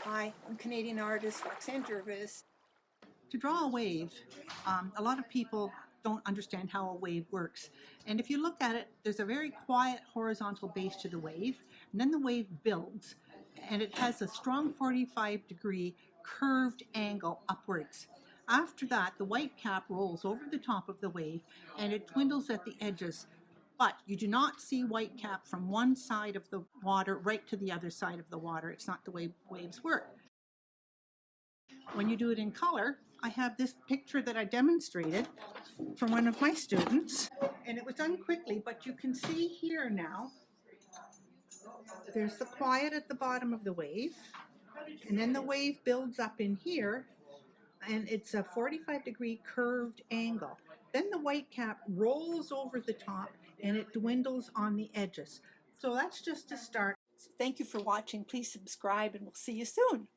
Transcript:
Hi, I'm Canadian artist Roxanne Jervis. To draw a wave, a lot of people don't understand how a wave works. And if you look at it, there's a very quiet horizontal base to the wave, and then the wave builds, and it has a strong 45-degree curved angle upwards. After that, the white cap rolls over the top of the wave, and it dwindles at the edges. But you do not see white cap from one side of the water right to the other side of the water. It's not the way waves work. When you do it in color, I have this picture that I demonstrated from one of my students, and it was done quickly, but you can see here now, there's the quiet at the bottom of the wave, and then the wave builds up in here, and it's a 45-degree curved angle. Then the white cap rolls over the top, and it dwindles on the edges. So that's just a start. Thank you for watching. Please subscribe, and we'll see you soon.